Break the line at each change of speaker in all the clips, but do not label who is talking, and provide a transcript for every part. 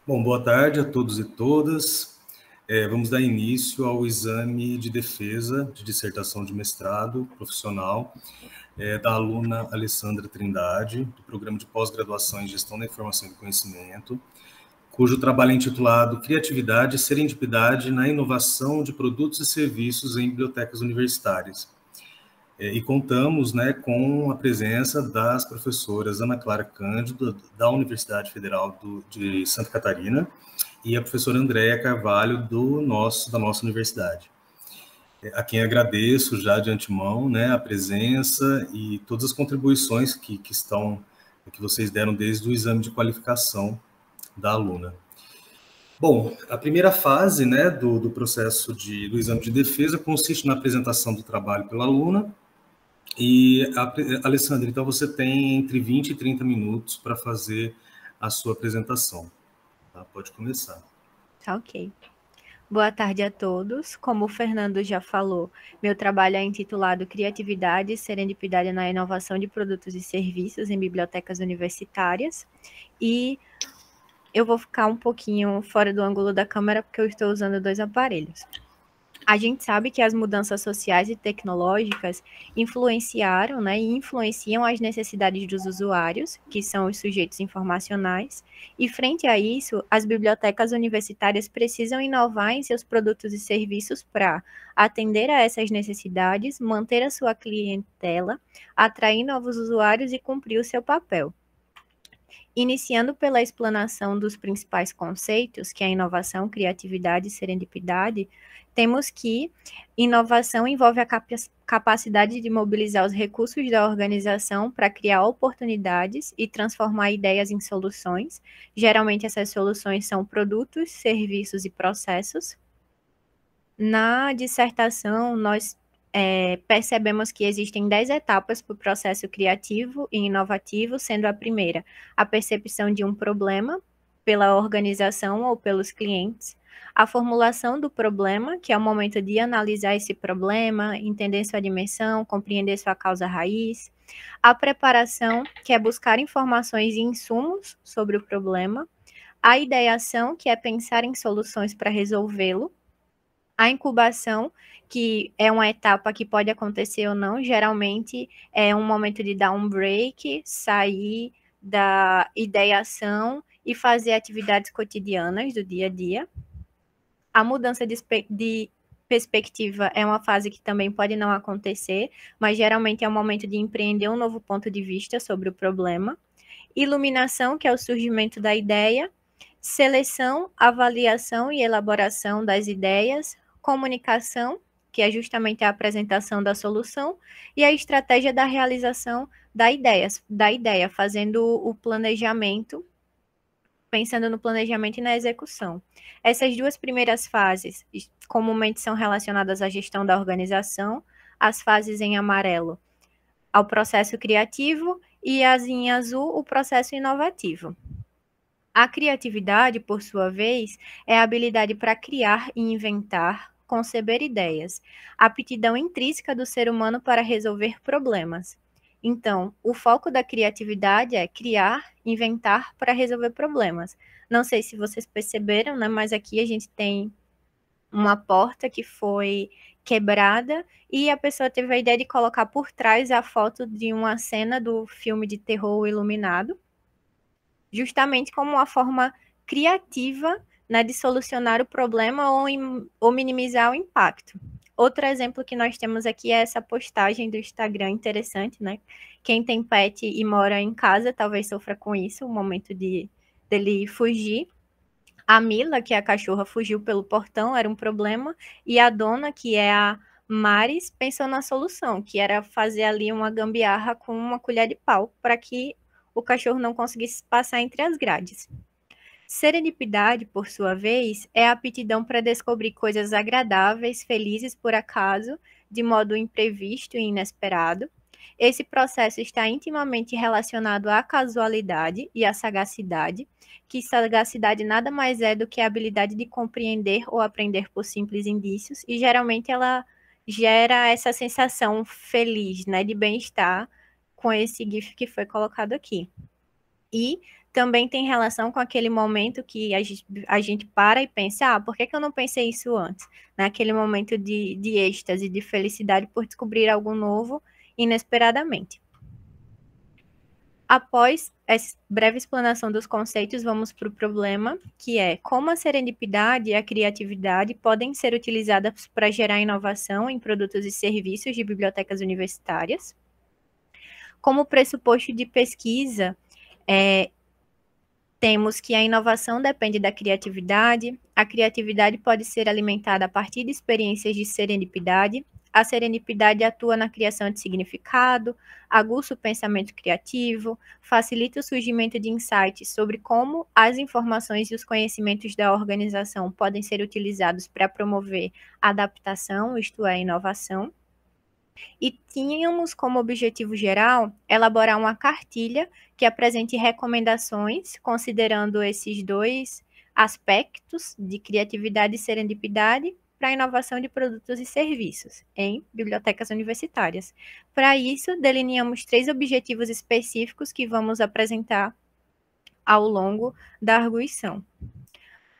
Bom, boa tarde a todos e todas. Vamos dar início ao exame de defesa de dissertação de mestrado profissional da aluna Alessandra Trindade, do Programa de Pós-Graduação em Gestão da Informação e do Conhecimento, cujo trabalho é intitulado Criatividade e Serendipidade na Inovação de Produtos e Serviços em Bibliotecas Universitárias. E contamos, com a presença das professoras Ana Clara Cândido, da Universidade Federal de Santa Catarina, e a professora Andréa Carvalho, da nossa universidade. A quem agradeço já de antemão, a presença e todas as contribuições que vocês deram desde o exame de qualificação da aluna. Bom, a primeira fase, do processo do exame de defesa consiste na apresentação do trabalho pela aluna. E, Alessandra, então você tem entre 20 e 30 minutos para fazer a sua apresentação. Tá? Pode começar.
Tá, ok. Boa tarde a todos. Como o Fernando já falou, meu trabalho é intitulado Criatividade e Serendipidade na Inovação de Produtos e Serviços em Bibliotecas Universitárias. E eu vou ficar um pouquinho fora do ângulo da câmera porque eu estou usando dois aparelhos. A gente sabe que as mudanças sociais e tecnológicas influenciaram, e influenciam as necessidades dos usuários, que são os sujeitos informacionais, e frente a isso, as bibliotecas universitárias precisam inovar em seus produtos e serviços para atender a essas necessidades, manter a sua clientela, atrair novos usuários e cumprir o seu papel. Iniciando pela explanação dos principais conceitos, que é a inovação, criatividade e serendipidade, temos que inovação envolve a capacidade de mobilizar os recursos da organização para criar oportunidades e transformar ideias em soluções. Geralmente, essas soluções são produtos, serviços e processos. Na dissertação, nós percebemos que existem 10 etapas para o processo criativo e inovativo, sendo a primeira a percepção de um problema pela organização ou pelos clientes, a formulação do problema, que é o momento de analisar esse problema, entender sua dimensão, compreender sua causa raiz, a preparação, que é buscar informações e insumos sobre o problema, a ideação, que é pensar em soluções para resolvê-lo, a incubação, que é uma etapa que pode acontecer ou não, geralmente é um momento de dar um break, sair da ideação e fazer atividades cotidianas do dia a dia. A mudança de perspectiva é uma fase que também pode não acontecer, mas geralmente é um momento de empreender um novo ponto de vista sobre o problema. Iluminação, que é o surgimento da ideia. Seleção, avaliação e elaboração das ideias. Comunicação, que é justamente a apresentação da solução. E a estratégia da realização da ideia, fazendo o planejamento, pensando no planejamento e na execução. Essas duas primeiras fases comumente são relacionadas à gestão da organização, as fases em amarelo ao processo criativo e as em azul o processo inovativo. A criatividade, por sua vez, é a habilidade para criar e inventar, conceber ideias, a aptidão intrínseca do ser humano para resolver problemas. Então, o foco da criatividade é criar, inventar para resolver problemas. Não sei se vocês perceberam, mas aqui a gente tem uma porta que foi quebrada e a pessoa teve a ideia de colocar por trás a foto de uma cena do filme de terror Iluminado, justamente como uma forma criativa, de solucionar o problema ou minimizar o impacto. Outro exemplo que nós temos aqui é essa postagem do Instagram interessante, Quem tem pet e mora em casa talvez sofra com isso, o momento dele fugir. A Mila, que é a cachorra, fugiu pelo portão, era um problema, e a dona, que é a Maris, pensou na solução, que era fazer ali uma gambiarra com uma colher de pau, para que o cachorro não conseguisse passar entre as grades. Serendipidade, por sua vez, é a aptidão para descobrir coisas agradáveis, felizes por acaso, de modo imprevisto e inesperado. Esse processo está intimamente relacionado à casualidade e à sagacidade, que sagacidade nada mais é do que a habilidade de compreender ou aprender por simples indícios, e geralmente ela gera essa sensação feliz, de bem-estar, com esse GIF que foi colocado aqui. E também tem relação com aquele momento que a gente para e pensa, por que eu não pensei isso antes? Naquele momento de êxtase, de felicidade por descobrir algo novo inesperadamente. Após essa breve explanação dos conceitos, vamos para o problema, que é como a serendipidade e a criatividade podem ser utilizadas para gerar inovação em produtos e serviços de bibliotecas universitárias. Como pressuposto de pesquisa, temos que a inovação depende da criatividade, a criatividade pode ser alimentada a partir de experiências de serendipidade, a serendipidade atua na criação de significado, aguça o pensamento criativo, facilita o surgimento de insights sobre como as informações e os conhecimentos da organização podem ser utilizados para promover a adaptação, isto é, a inovação. E tínhamos como objetivo geral elaborar uma cartilha que apresente recomendações, considerando esses dois aspectos de criatividade e serendipidade para a inovação de produtos e serviços em bibliotecas universitárias. Para isso, delineamos 3 objetivos específicos que vamos apresentar ao longo da arguição.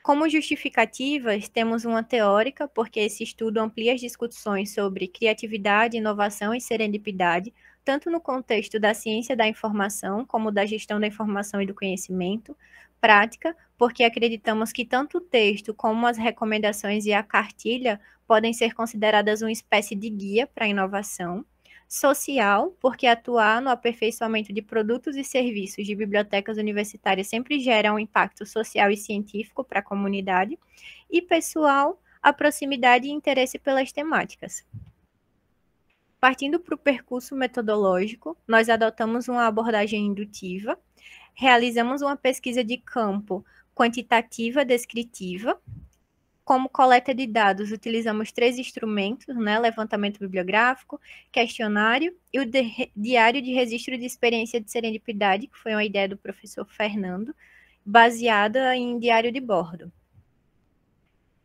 Como justificativas, temos uma teórica, porque esse estudo amplia as discussões sobre criatividade, inovação e serendipidade, tanto no contexto da ciência da informação, como da gestão da informação e do conhecimento. Prática, porque acreditamos que tanto o texto como as recomendações e a cartilha podem ser consideradas uma espécie de guia para a inovação. Social, porque atuar no aperfeiçoamento de produtos e serviços de bibliotecas universitárias sempre gera um impacto social e científico para a comunidade. E pessoal, a proximidade e interesse pelas temáticas. Partindo para o percurso metodológico, nós adotamos uma abordagem indutiva, realizamos uma pesquisa de campo quantitativa descritiva. Como coleta de dados, utilizamos 3 instrumentos, levantamento bibliográfico, questionário e o diário de registro de experiência de serendipidade, que foi uma ideia do professor Fernando, baseada em diário de bordo.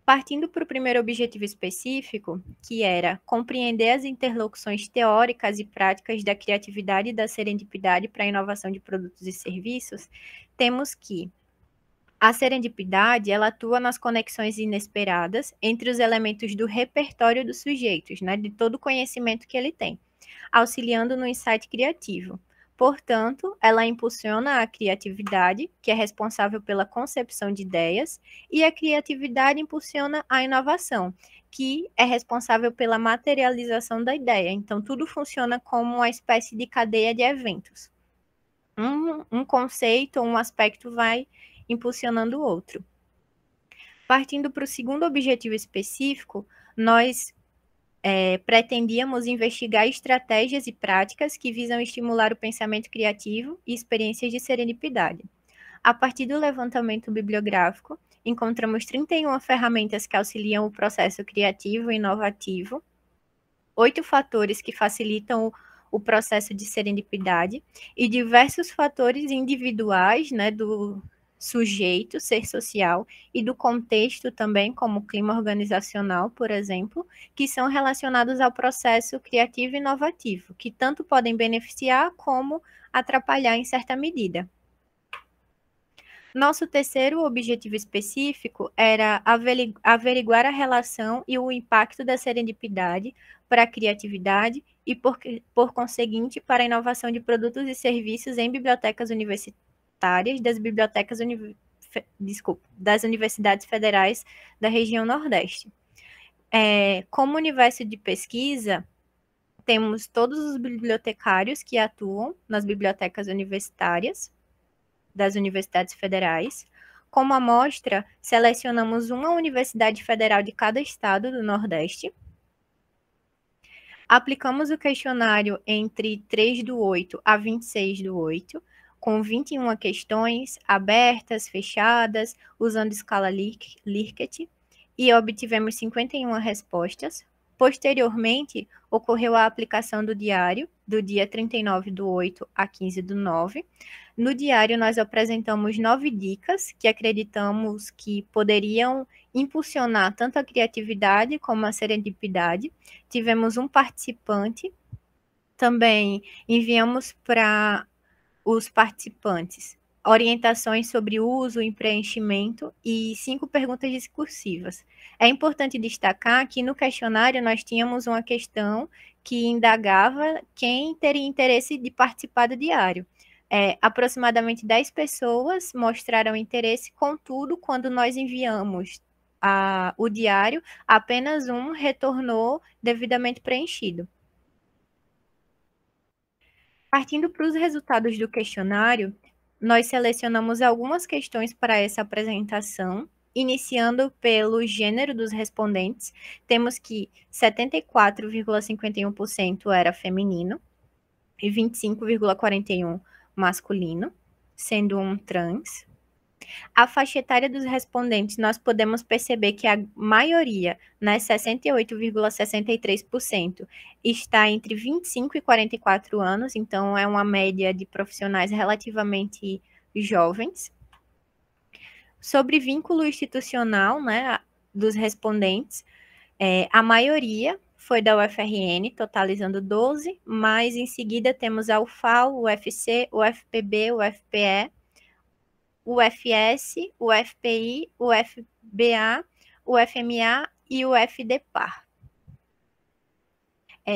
Partindo para o primeiro objetivo específico, que era compreender as interlocuções teóricas e práticas da criatividade e da serendipidade para a inovação de produtos e serviços, temos que a serendipidade, ela atua nas conexões inesperadas entre os elementos do repertório dos sujeitos, de todo o conhecimento que ele tem, auxiliando no insight criativo. Portanto, ela impulsiona a criatividade, que é responsável pela concepção de ideias, e a criatividade impulsiona a inovação, que é responsável pela materialização da ideia. Então, tudo funciona como uma espécie de cadeia de eventos. Um conceito, um aspecto vai impulsionando o outro. Partindo para o segundo objetivo específico, nós pretendíamos investigar estratégias e práticas que visam estimular o pensamento criativo e experiências de serendipidade. A partir do levantamento bibliográfico, encontramos 31 ferramentas que auxiliam o processo criativo e inovativo, 8 fatores que facilitam o processo de serendipidade e diversos fatores individuais, do sujeito, ser social, e do contexto também, como clima organizacional, por exemplo, que são relacionados ao processo criativo e inovativo, que tanto podem beneficiar como atrapalhar em certa medida. Nosso terceiro objetivo específico era averiguar a relação e o impacto da serendipidade para a criatividade e, por conseguinte, para a inovação de produtos e serviços em bibliotecas universitárias das universidades federais da região Nordeste. Como universo de pesquisa, temos todos os bibliotecários que atuam nas bibliotecas universitárias das universidades federais. Como amostra, selecionamos uma universidade federal de cada estado do Nordeste. Aplicamos o questionário entre 3/8 a 26/8, com 21 questões abertas, fechadas, usando escala Likert, e obtivemos 51 respostas. Posteriormente, ocorreu a aplicação do diário, do dia 39/8 a 15/9. No diário, nós apresentamos 9 dicas que acreditamos que poderiam impulsionar tanto a criatividade como a serendipidade. Tivemos um participante. Também enviamos para os participantes orientações sobre uso e preenchimento e 5 perguntas discursivas. É importante destacar que no questionário nós tínhamos uma questão que indagava quem teria interesse de participar do diário. Aproximadamente 10 pessoas mostraram interesse, contudo, quando nós enviamos o diário, apenas um retornou devidamente preenchido. Partindo para os resultados do questionário, nós selecionamos algumas questões para essa apresentação, iniciando pelo gênero dos respondentes. Temos que 74,51% era feminino e 25,41% masculino, sendo um trans. A faixa etária dos respondentes, nós podemos perceber que a maioria, né, 68,63%, está entre 25 e 44 anos, então é uma média de profissionais relativamente jovens. Sobre vínculo institucional, né, dos respondentes, a maioria foi da UFRN, totalizando 12, mas em seguida temos a UFAL, o UFC, o UFPB, o UFPE, o UFS, o UFPI, o UFBA, o UFMA e o UFDPAR.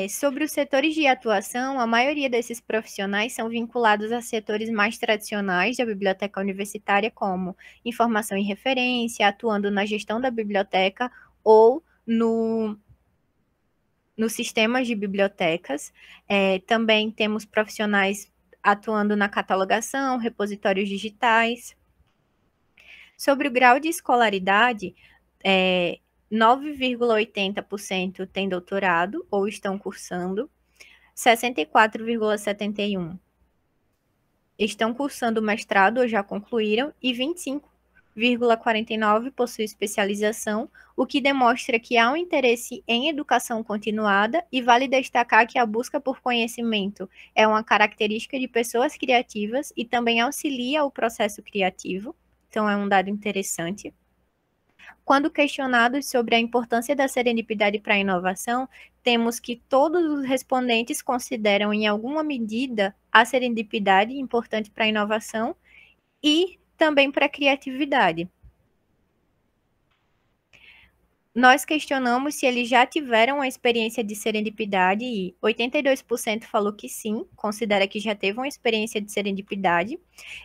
Sobre os setores de atuação, a maioria desses profissionais são vinculados a setores mais tradicionais da biblioteca universitária, como informação e referência, atuando na gestão da biblioteca ou nos sistemas de bibliotecas. Também temos profissionais atuando na catalogação, repositórios digitais. Sobre o grau de escolaridade, 9,80% tem doutorado ou estão cursando, 64,71% estão cursando mestrado ou já concluíram e 25,49% possuem especialização, o que demonstra que há um interesse em educação continuada e vale destacar que a busca por conhecimento é uma característica de pessoas criativas e também auxilia o processo criativo, então é um dado interessante. Quando questionados sobre a importância da serendipidade para a inovação, temos que todos os respondentes consideram, em alguma medida, a serendipidade importante para a inovação e também para a criatividade. Nós questionamos se eles já tiveram uma experiência de serendipidade e 82% falou que sim, considera que já teve uma experiência de serendipidade.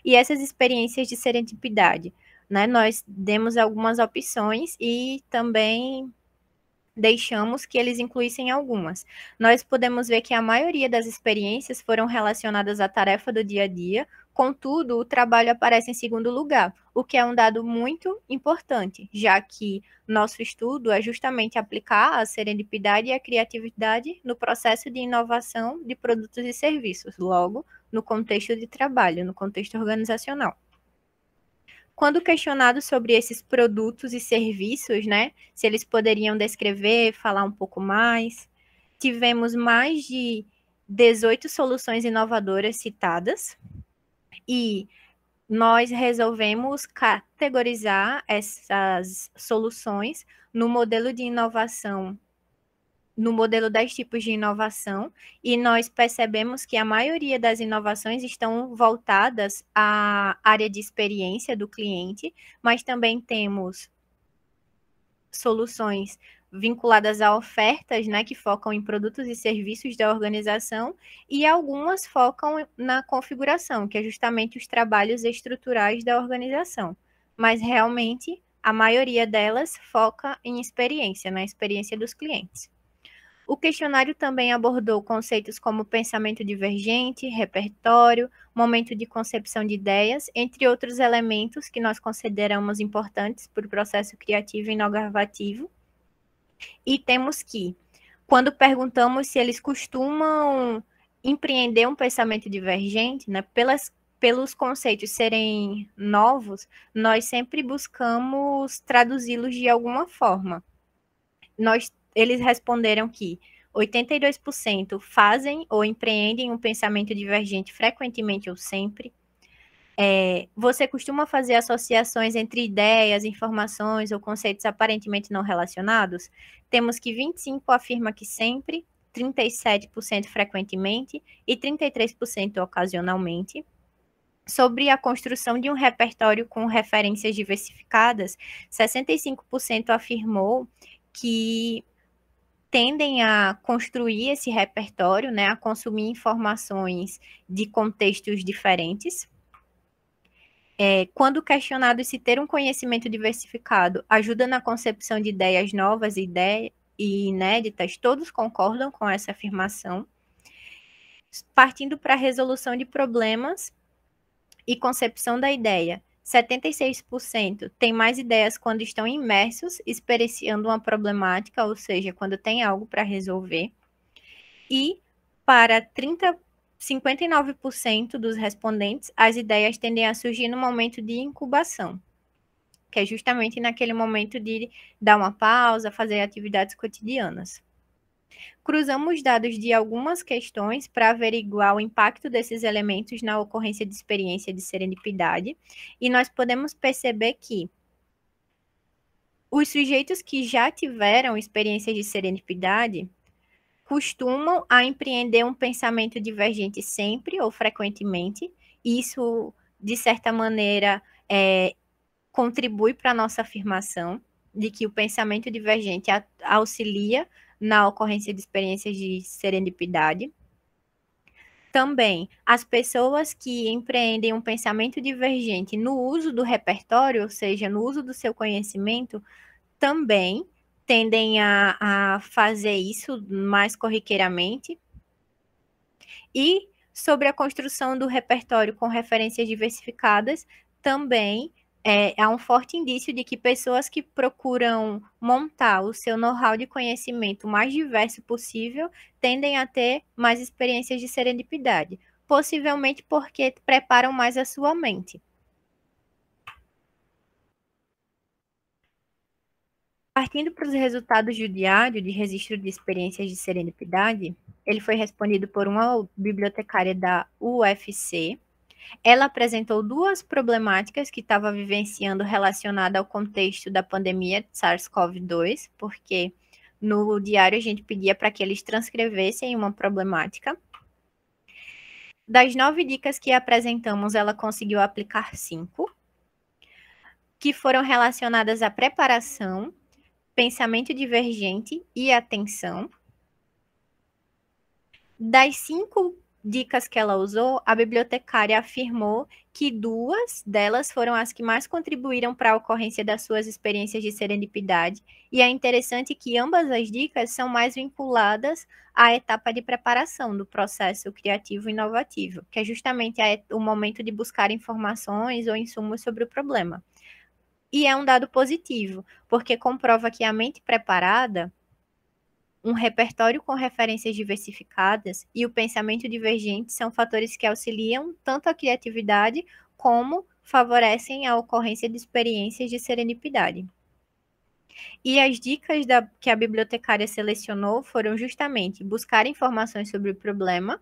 E essas experiências de serendipidade, né, nós demos algumas opções e também deixamos que eles incluíssem algumas. Nós podemos ver que a maioria das experiências foram relacionadas à tarefa do dia a dia, contudo, o trabalho aparece em segundo lugar, o que é um dado muito importante, já que nosso estudo é justamente aplicar a serendipidade e a criatividade no processo de inovação de produtos e serviços, logo, no contexto de trabalho, no contexto organizacional. Quando questionados sobre esses produtos e serviços, né, se eles poderiam descrever, falar um pouco mais, tivemos mais de 18 soluções inovadoras citadas e nós resolvemos categorizar essas soluções no modelo de inovação, no modelo 10 tipos de inovação, e nós percebemos que a maioria das inovações estão voltadas à área de experiência do cliente, mas também temos soluções vinculadas a ofertas, né, que focam em produtos e serviços da organização, e algumas focam na configuração, que é justamente os trabalhos estruturais da organização. Mas realmente a maioria delas foca em experiência, na experiência dos clientes. O questionário também abordou conceitos como pensamento divergente, repertório, momento de concepção de ideias, entre outros elementos que nós consideramos importantes para o processo criativo e inovativo. E temos que, quando perguntamos se eles costumam empreender um pensamento divergente, né, pelos conceitos serem novos, nós sempre buscamos traduzi-los de alguma forma. Eles responderam que 82% fazem ou empreendem um pensamento divergente frequentemente ou sempre. Você costuma fazer associações entre ideias, informações ou conceitos aparentemente não relacionados? Temos que 25% afirma que sempre, 37% frequentemente e 33% ocasionalmente. Sobre a construção de um repertório com referências diversificadas, 65% afirmou que tendem a construir esse repertório, né, a consumir informações de contextos diferentes. Quando questionado se ter um conhecimento diversificado ajuda na concepção de ideias novas e inéditas, todos concordam com essa afirmação. Partindo para a resolução de problemas e concepção da ideia, 76% têm mais ideias quando estão imersos, experienciando uma problemática, ou seja, quando tem algo para resolver. E para 59% dos respondentes, as ideias tendem a surgir no momento de incubação, que é justamente naquele momento de dar uma pausa, fazer atividades cotidianas. Cruzamos dados de algumas questões para averiguar o impacto desses elementos na ocorrência de experiência de serendipidade, e nós podemos perceber que os sujeitos que já tiveram experiências de serendipidade costumam a empreender um pensamento divergente sempre ou frequentemente. Isso, de certa maneira, contribui para a nossa afirmação de que o pensamento divergente auxilia na ocorrência de experiências de serendipidade. Também, as pessoas que empreendem um pensamento divergente no uso do repertório, ou seja, no uso do seu conhecimento, também tendem a fazer isso mais corriqueiramente. E sobre a construção do repertório com referências diversificadas, também há um forte indício de que pessoas que procuram montar o seu know-how de conhecimento mais diverso possível tendem a ter mais experiências de serendipidade, possivelmente porque preparam mais a sua mente. Partindo para os resultados do diário de registro de experiências de serendipidade, ele foi respondido por uma bibliotecária da UFC. Ela apresentou duas problemáticas que estava vivenciando relacionada ao contexto da pandemia de SARS-CoV-2, porque no diário a gente pedia para que eles transcrevessem uma problemática. Das 9 dicas que apresentamos, ela conseguiu aplicar 5, que foram relacionadas à preparação, pensamento divergente e atenção. Das 5 dicas que ela usou, a bibliotecária afirmou que 2 delas foram as que mais contribuíram para a ocorrência das suas experiências de serendipidade, e é interessante que ambas as dicas são mais vinculadas à etapa de preparação do processo criativo e inovativo, que é justamente o momento de buscar informações ou insumos sobre o problema. E é um dado positivo, porque comprova que a mente preparada, um repertório com referências diversificadas e o pensamento divergente são fatores que auxiliam tanto a criatividade como favorecem a ocorrência de experiências de serendipidade. E as dicas que a bibliotecária selecionou foram justamente buscar informações sobre o problema,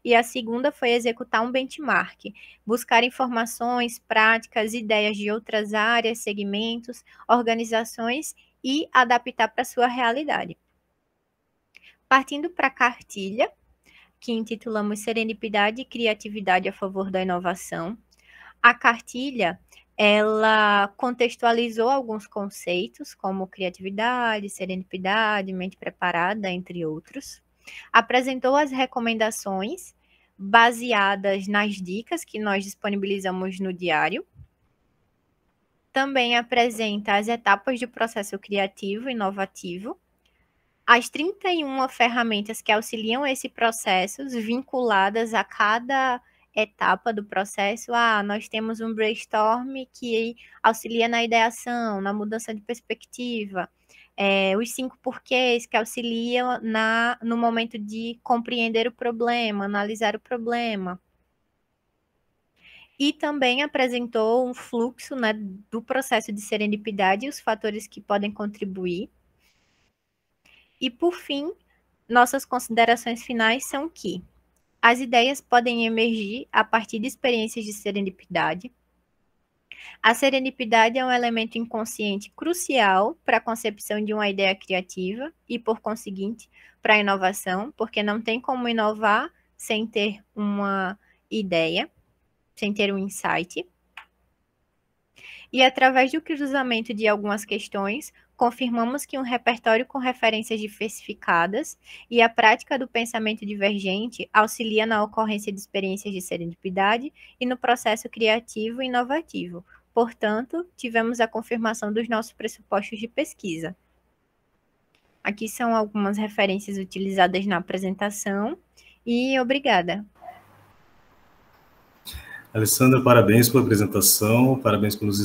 e a segunda foi executar um benchmark, buscar informações, práticas, ideias de outras áreas, segmentos, organizações e adaptar para a sua realidade. Partindo para a cartilha, que intitulamos Serendipidade e Criatividade a favor da inovação, a cartilha, ela contextualizou alguns conceitos, como criatividade, serendipidade, mente preparada, entre outros. Apresentou as recomendações baseadas nas dicas que nós disponibilizamos no diário. Também apresenta as etapas do processo criativo e inovativo, as 31 ferramentas que auxiliam esse processo, vinculadas a cada etapa do processo. Nós temos um brainstorm que auxilia na ideação, na mudança de perspectiva, os 5 porquês que auxiliam no momento de compreender o problema, analisar o problema. E também apresentou um fluxo, né, do processo de serendipidade e os fatores que podem contribuir. E, por fim, nossas considerações finais são que as ideias podem emergir a partir de experiências de serendipidade. A serendipidade é um elemento inconsciente crucial para a concepção de uma ideia criativa e, por conseguinte, para a inovação, porque não tem como inovar sem ter uma ideia. sem ter um insight. E através do cruzamento de algumas questões, confirmamos que um repertório com referências diversificadas e a prática do pensamento divergente auxilia na ocorrência de experiências de serendipidade e no processo criativo e inovativo. Portanto, tivemos a confirmação dos nossos pressupostos de pesquisa. Aqui são algumas referências utilizadas na apresentação e obrigada.
Alessandra, parabéns pela apresentação, parabéns pelos